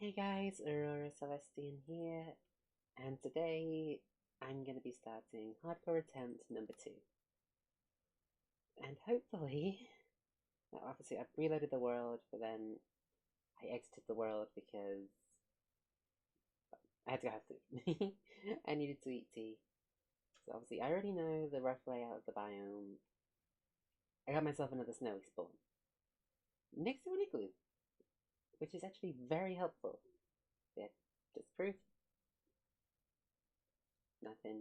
Hey guys, Aurora Celestine here, and today I'm going to be starting Hardcore Attempt number 2. And hopefully, now obviously I've reloaded the world, but then I exited the world because I had to go have food. I needed to eat tea. So obviously I already know the rough layout of the biome. I got myself another snowy spawn. Next to an igloo, which is actually very helpful. Yeah, just proof. Nothing.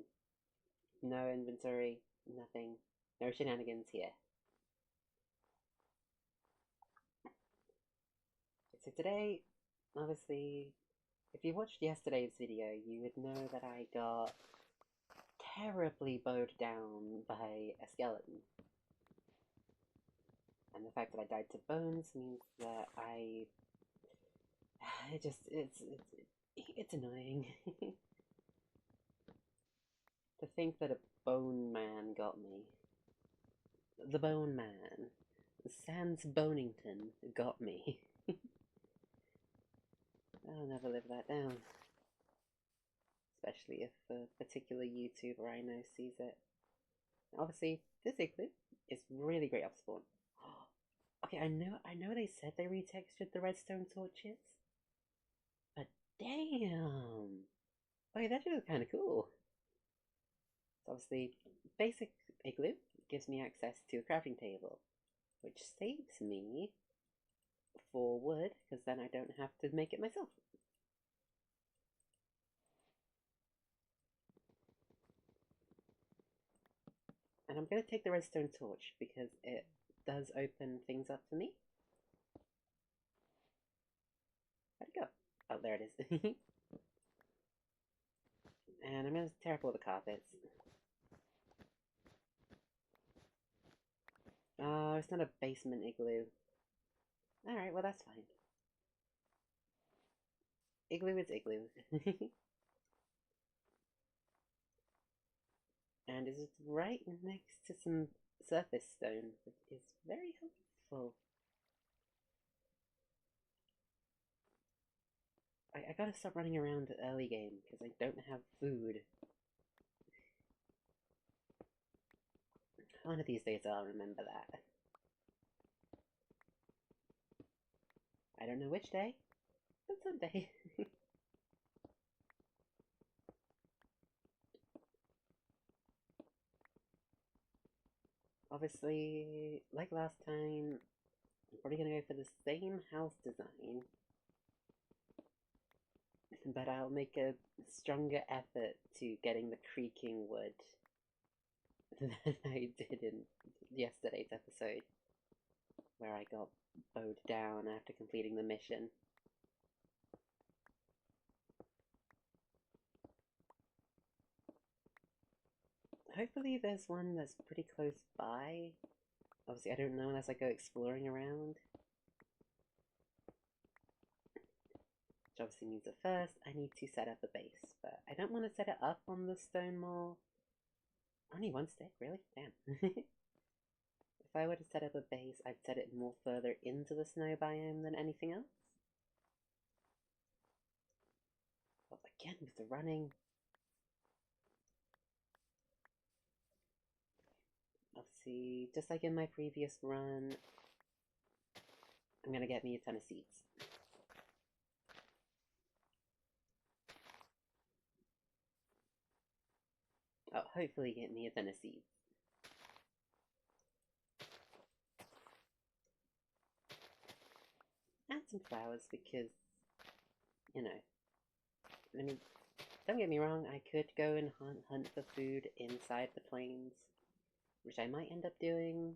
No inventory, nothing. No shenanigans here. So today, obviously, if you watched yesterday's video, you would know that I got terribly bowed down by a skeleton. And the fact that I died to bones means that it's annoying. To think that a bone man got me. The bone man. Sans Bonington got me. I'll never live that down. Especially if a particular YouTuber I know sees it. Obviously, this igloo is really great off spawn. Okay, I know they said they retextured the redstone torches, but damn! Okay, that is kind of cool. So obviously, basic igloo gives me access to a crafting table, which saves me for wood, because then I don't have to make it myself. And I'm going to take the redstone torch because it does open things up for me. Where'd it go? Oh, there it is. And I'm going to tear up all the carpets. Oh, it's not a basement igloo. Alright, well that's fine. Igloo is igloo. And it's right next to some surface stone, which is very helpful. I gotta stop running around early game because I don't have food. One of these days I'll remember that. I don't know which day, but someday. Obviously, like last time, I'm probably gonna go for the same house design, but I'll make a stronger effort to getting the creaking wood than I did in yesterday's episode, where I got bowed down after completing the mission. Hopefully there's one that's pretty close by. Obviously I don't know unless I go exploring around. Which obviously means that first I need to set up a base, but I don't want to set it up on the stone mall. Only one stick, really? Damn. If I were to set up a base, I'd set it more further into the snow biome than anything else. But again, with the running, obviously, just like in my previous run, I'm gonna get me a ton of seeds. Oh, hopefully get me a ton of seeds. And some flowers because, you know, I mean, don't get me wrong, I could go and hunt for food inside the plains, which I might end up doing.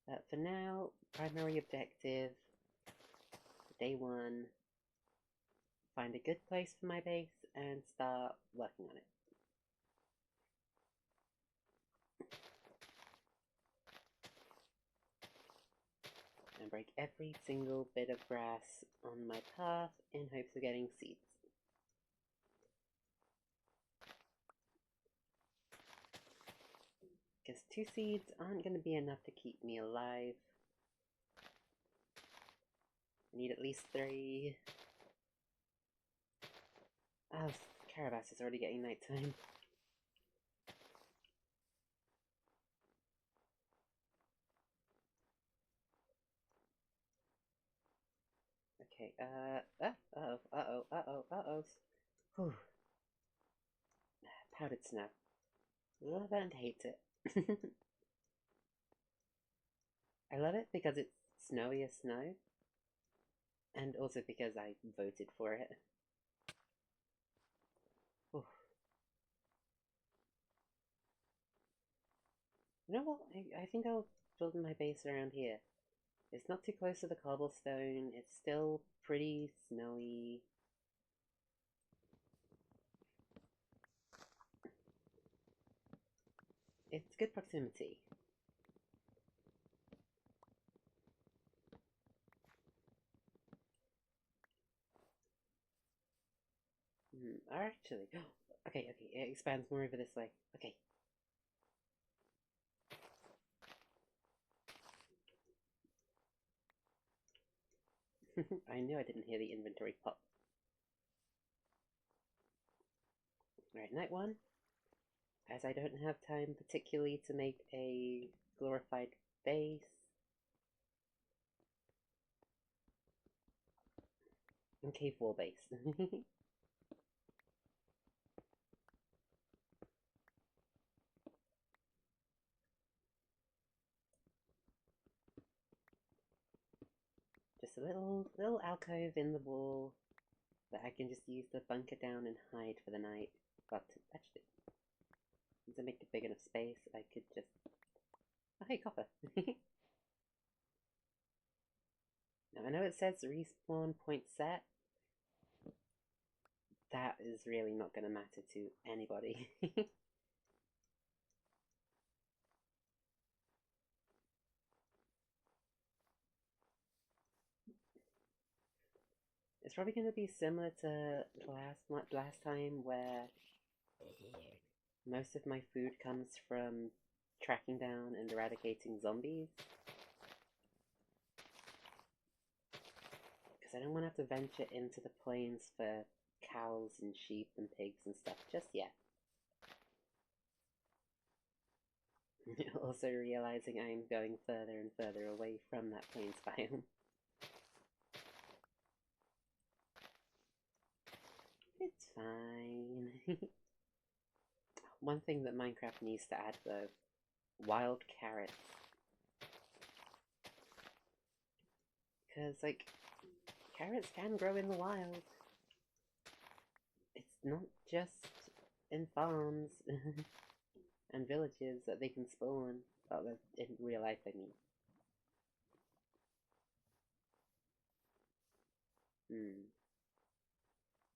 But for now, primary objective, day one, find a good place for my base and start working on it. And break every single bit of grass on my path in hopes of getting seeds. Because 2 seeds aren't going to be enough to keep me alive. Need at least 3. Oh, Carabas is already getting nighttime. Okay, Whew. Powdered snow. Love and hate it. I love it because it's snowy as snow, and also because I voted for it. Oof. You know what? I think I'll build my base around here. It's not too close to the cobblestone, it's still pretty snowy. It's good proximity. Actually, okay, it expands more over this way. Okay. I knew I didn't hear the inventory pop. Alright, night 1. As I don't have time particularly to make a glorified base. And cave wall base. Just a little alcove in the wall that I can just use to bunker down and hide for the night. But actually, to make a big enough space, I could just... Oh, hey, copper. Now, I know it says respawn point set. That is really not going to matter to anybody. It's probably going to be similar to last time, where most of my food comes from tracking down and eradicating zombies. Because I don't want to have to venture into the plains for cows and sheep and pigs and stuff just yet. Also realizing I'm going further and further away from that plains biome. It's fine. One thing that Minecraft needs to add though, wild carrots. Because, like, carrots can grow in the wild. It's not just in farms and villages that they can spawn. Well, in real life, I mean.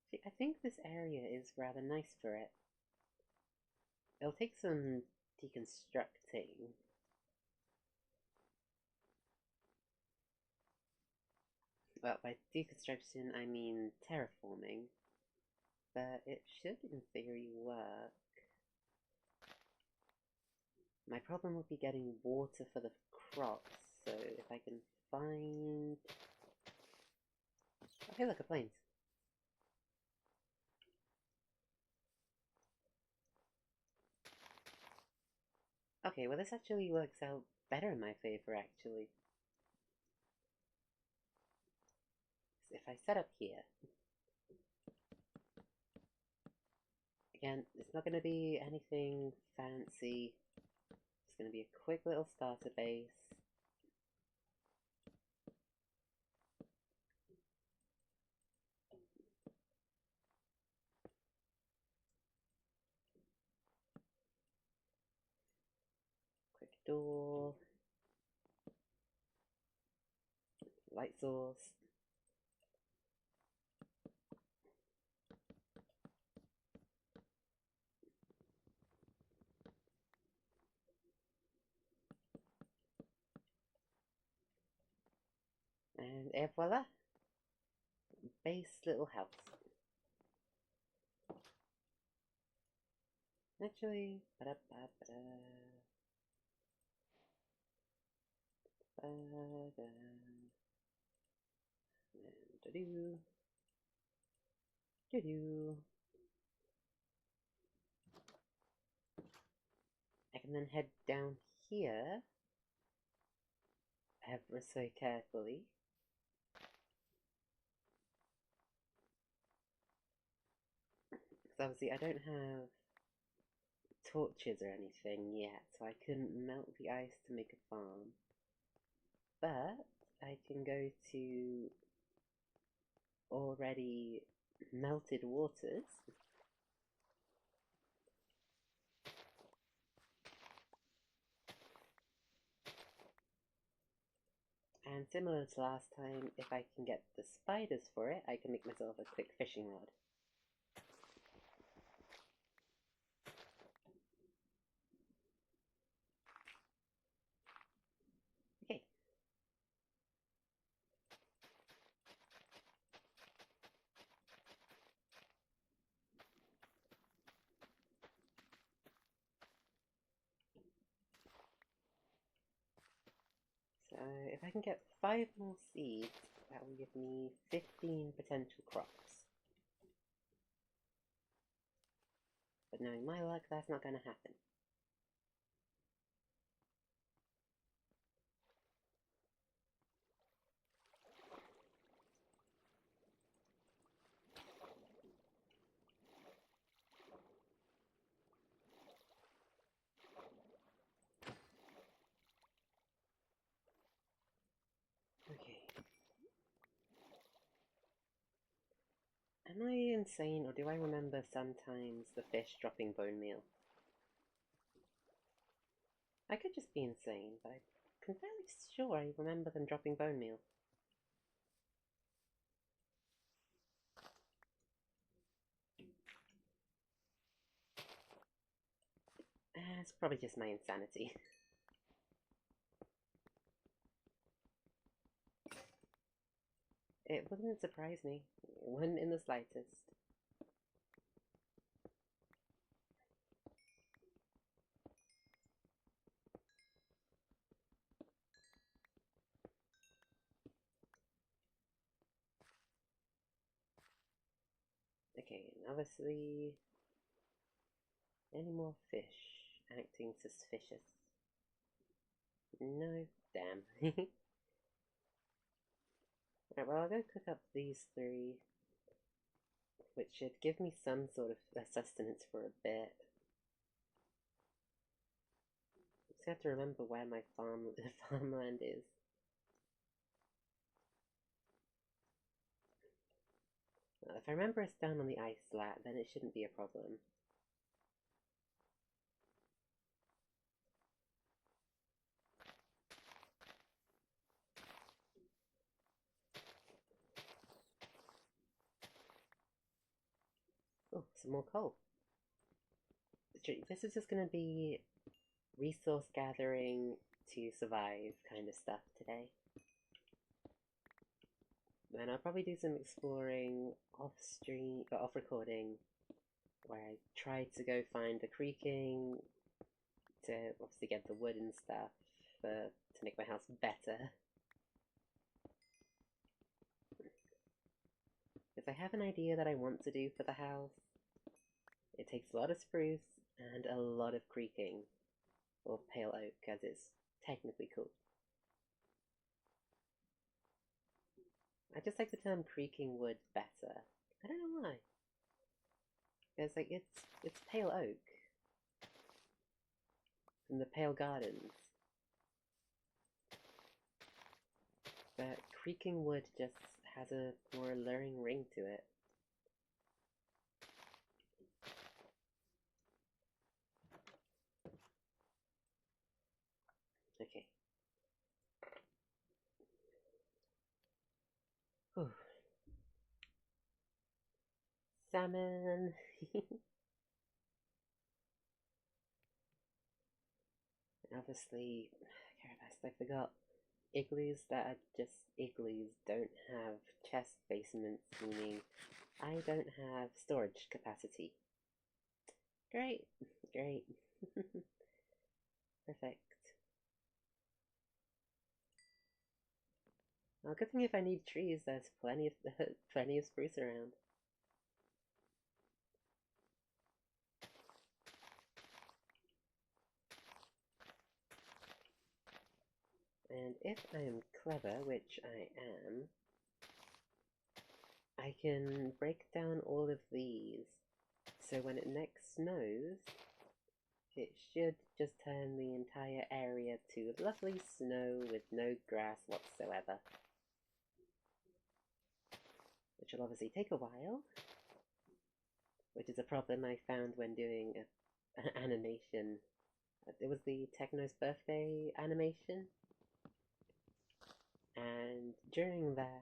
See, I think this area is rather nice for it. It'll take some deconstructing. Well, by deconstruction, I mean terraforming. But it should, in theory, work. My problem would be getting water for the crops, so if I can find... Okay, look, a plains. Okay, well this actually works out better in my favor, actually. If I set up here... Again, it's not going to be anything fancy. It's going to be a quick little starter base. Quick door. Light source. And voila! Base little house. Actually, And do-do. Do-do. I can then head down here ever so carefully. Because obviously I don't have torches or anything yet, so I couldn't melt the ice to make a farm. But I can go to already melted waters. And similar to last time, if I can get the spiders for it, I can make myself a quick fishing rod. Okay. So if I can get 5 more seeds, that will give me 15 potential crops. But knowing my luck, that's not going to happen. Okay. Am I insane, or do I remember sometimes the fish dropping bone meal? I could just be insane, but I'm fairly sure I remember them dropping bone meal. It's probably just my insanity. It wouldn't surprise me. It wouldn't in the slightest. Okay, and obviously... Any more fish acting suspicious? No? Damn. Right, well, I'll go cook up these 3, which should give me some sort of sustenance for a bit. Just have to remember where my farmland is. Well, if I remember it's down on the ice slat, then it shouldn't be a problem. Oh, some more coal. This is just going to be resource gathering to survive kind of stuff today. Then I'll probably do some exploring off stream, or off recording, where I try to go find the creaking to obviously get the wood and stuff to make my house better. Because I have an idea that I want to do for the house. It takes a lot of spruce and a lot of creaking, or pale oak as it's technically called. I just like the term creaking wood better. I don't know why. Because like it's pale oak from the Pale Gardens. But creaking wood just has a more alluring ring to it. Okay. Whew. Salmon! Obviously, Carabast, I forgot. Igloos that are just igloos don't have chest basements, meaning I don't have storage capacity. Great, great. Perfect. Well, good thing if I need trees, there's plenty of plenty of spruce around. And if I am clever, which I am, I can break down all of these, so when it next snows, it should just turn the entire area to lovely snow with no grass whatsoever. Which will obviously take a while, which is a problem I found when doing an animation. It was the Techno's birthday animation, and during that,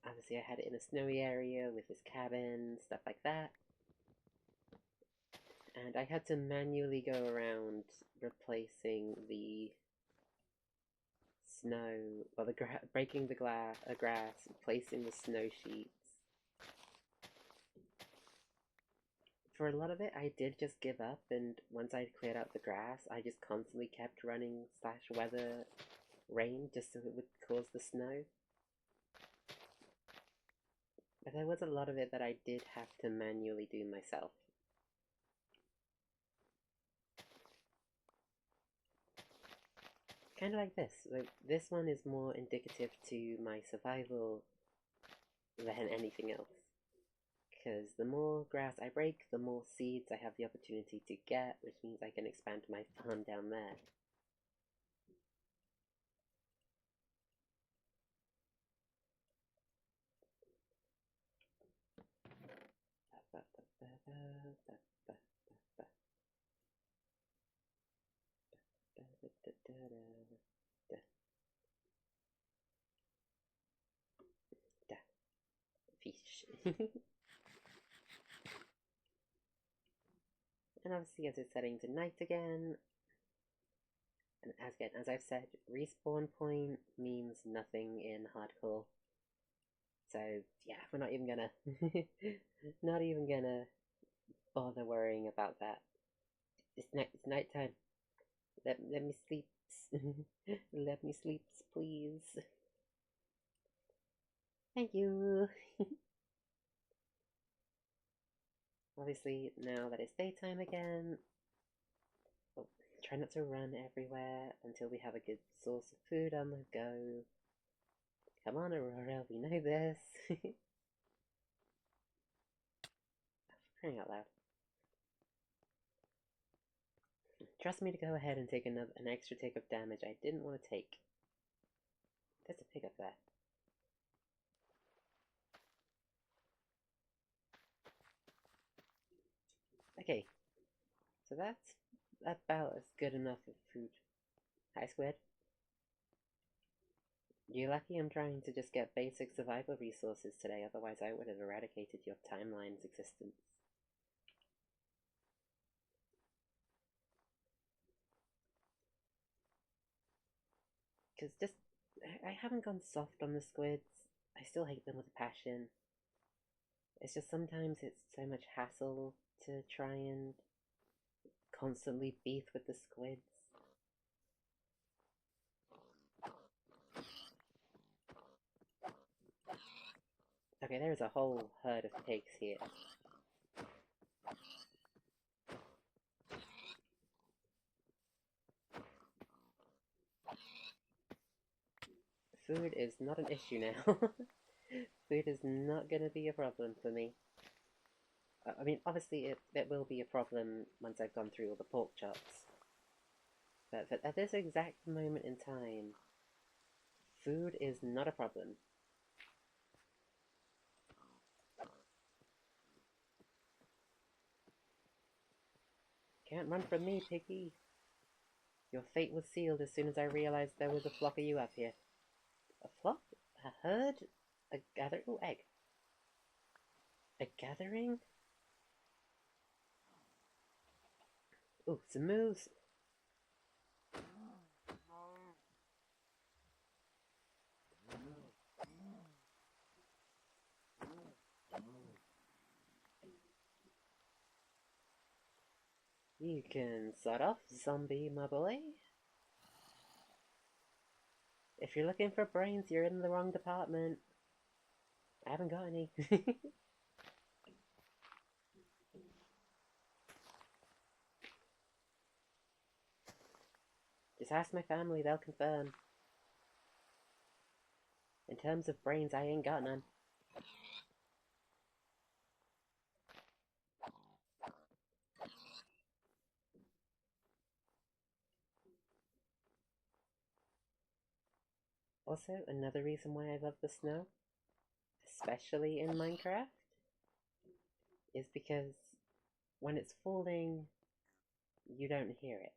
obviously I had it in a snowy area with his cabin, stuff like that, and I had to manually go around replacing the snow, or breaking the grass, placing the snow sheets. For a lot of it, I did just give up, and once I cleared out the grass, I just constantly kept running / weather rain just so it would cause the snow. But there was a lot of it that I did have to manually do myself. Kind of like this. Like, this one is more indicative to my survival than anything else. Because the more grass I break, the more seeds I have the opportunity to get, which means I can expand my farm down there. Fish. And obviously as it's setting to night again, and as I've said, respawn point means nothing in hardcore. So yeah, we're not even gonna not even gonna bother worrying about that. It's nighttime. Let me sleep. Let me sleep, please. Thank you. Obviously, now that it's daytime again, oh, try not to run everywhere until we have a good source of food on the go. Come on, Aurora, we know this. Crying out loud. Trust me to go ahead and take an extra tick of damage I didn't want to take. There's a pig up there. Okay, so that's about as good enough of food. Hi, Squid. You're lucky I'm trying to just get basic survival resources today, otherwise I would have eradicated your timeline's existence. Because I haven't gone soft on the squids. I still hate them with a passion. It's just sometimes it's so much hassle to try and constantly beef with the squids. Okay, there's a whole herd of pigs here. Food is not an issue now. Food is not going to be a problem for me. I mean, obviously it will be a problem once I've gone through all the pork chops. But at this exact moment in time, food is not a problem. Can't run from me, piggy. Your fate was sealed as soon as I realized there was a flock of you up here. A flock? A herd? A gathering? Oh, egg. A gathering? Ooh, some moose. You can sort off, zombie, my boy. If you're looking for brains, you're in the wrong department. I haven't got any. Just ask my family, they'll confirm. In terms of brains, I ain't got none. Also, another reason why I love the snow, especially in Minecraft, is because when it's falling, you don't hear it.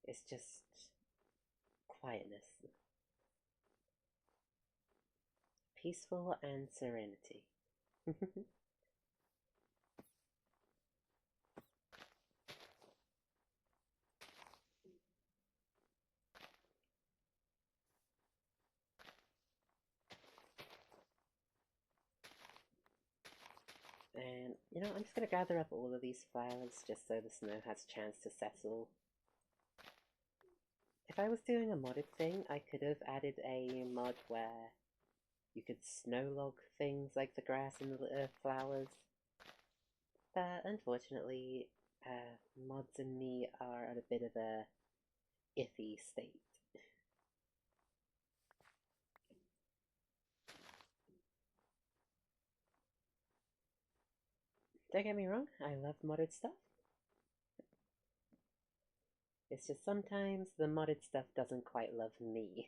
It's just quietness. Peaceful and serenity. And, you know, I'm just going to gather up all of these flowers just so the snow has a chance to settle. If I was doing a modded thing, I could have added a mod where you could snow log things like the grass and the flowers. But unfortunately, mods and me are at a bit of a iffy state. Don't get me wrong, I love modded stuff. It's just sometimes the modded stuff doesn't quite love me.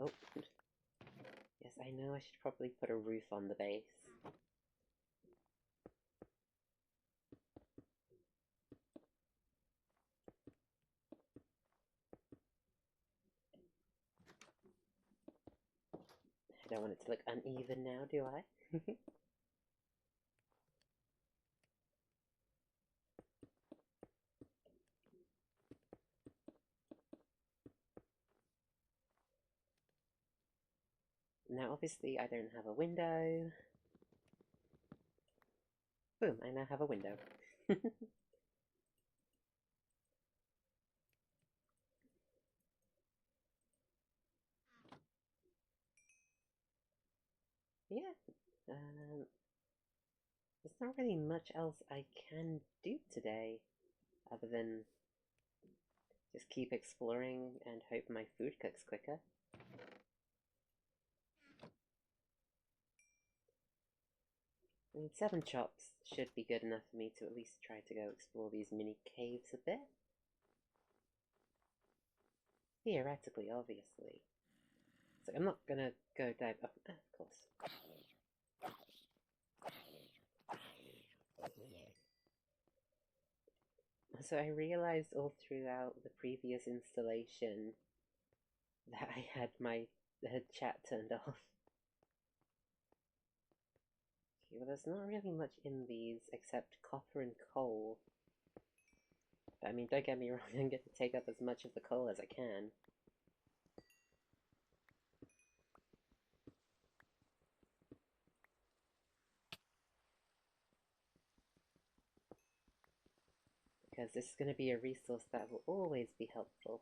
Oh, yes, I know I should probably put a roof on the base. I don't want it to look uneven now, do I? Now, obviously, I don't have a window. Boom, I now have a window. Yeah, there's not really much else I can do today other than just keep exploring and hope my food cooks quicker. I mean, 7 chops should be good enough for me to at least try to go explore these mini caves a bit. Theoretically, obviously. So I'm not gonna go dive up. Of course. So I realized all throughout the previous installation that I had my chat turned off. Okay, well, there's not really much in these except copper and coal. But, I mean, don't get me wrong, I'm going to take up as much of the coal as I can. Because this is going to be a resource that will always be helpful.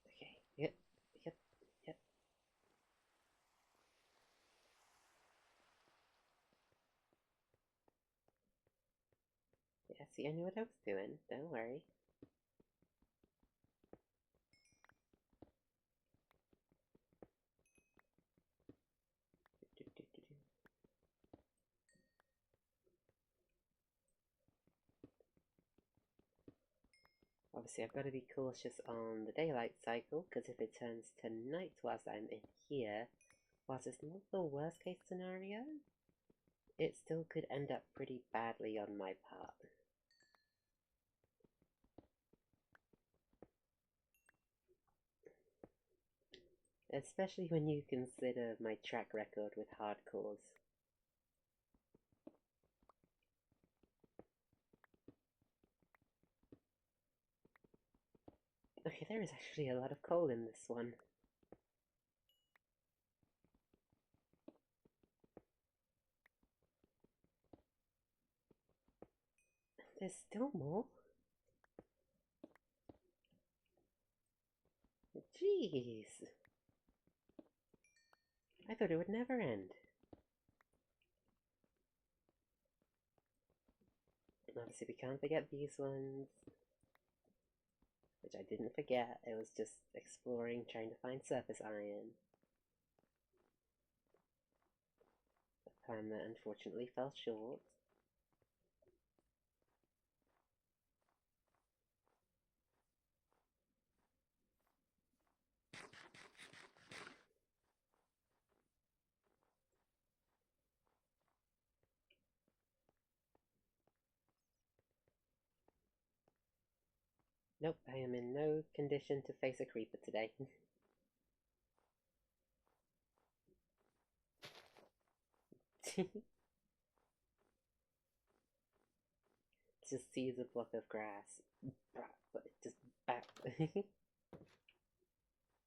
Okay, yep, yep, yep. Yeah, see, I knew what I was doing, don't worry. Obviously, I've got to be cautious on the daylight cycle, because if it turns to night whilst I'm in here, whilst it's not the worst case scenario, it still could end up pretty badly on my part. Especially when you consider my track record with hardcores. Okay, there is actually a lot of coal in this one. There's still more? Jeez! I thought it would never end. And obviously we can't forget these ones. Which I didn't forget, it was just exploring, trying to find surface iron. A plan that unfortunately fell short. Nope, I am in no condition to face a creeper today. Just sees a block of grass, but just back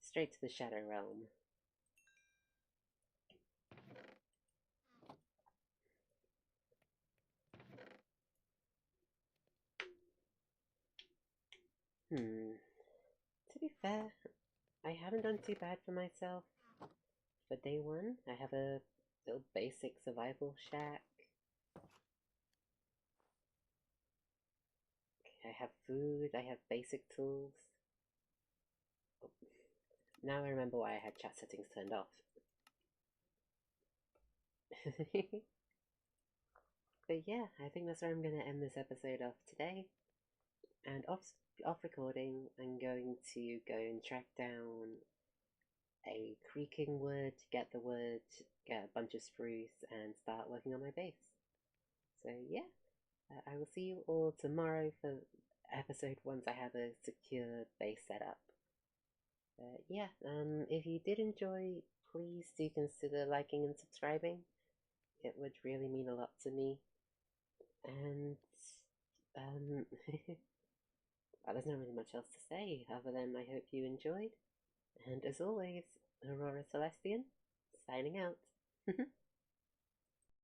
straight to the Shadow Realm. To be fair, I haven't done too bad for myself. For day one, I have a little basic survival shack. I have food, I have basic tools. Oh, now I remember why I had chat settings turned off. But yeah, I think that's where I'm going to end this episode off today. And off recording, I'm going to go and track down a creaking wood, get the wood, get a bunch of spruce, and start working on my base. So yeah, I will see you all tomorrow for episode once I have a secure base set up. Yeah, if you did enjoy, please do consider liking and subscribing. It would really mean a lot to me. And well, there's not really much else to say other than I hope you enjoyed. And as always, Aurora Celestian, signing out.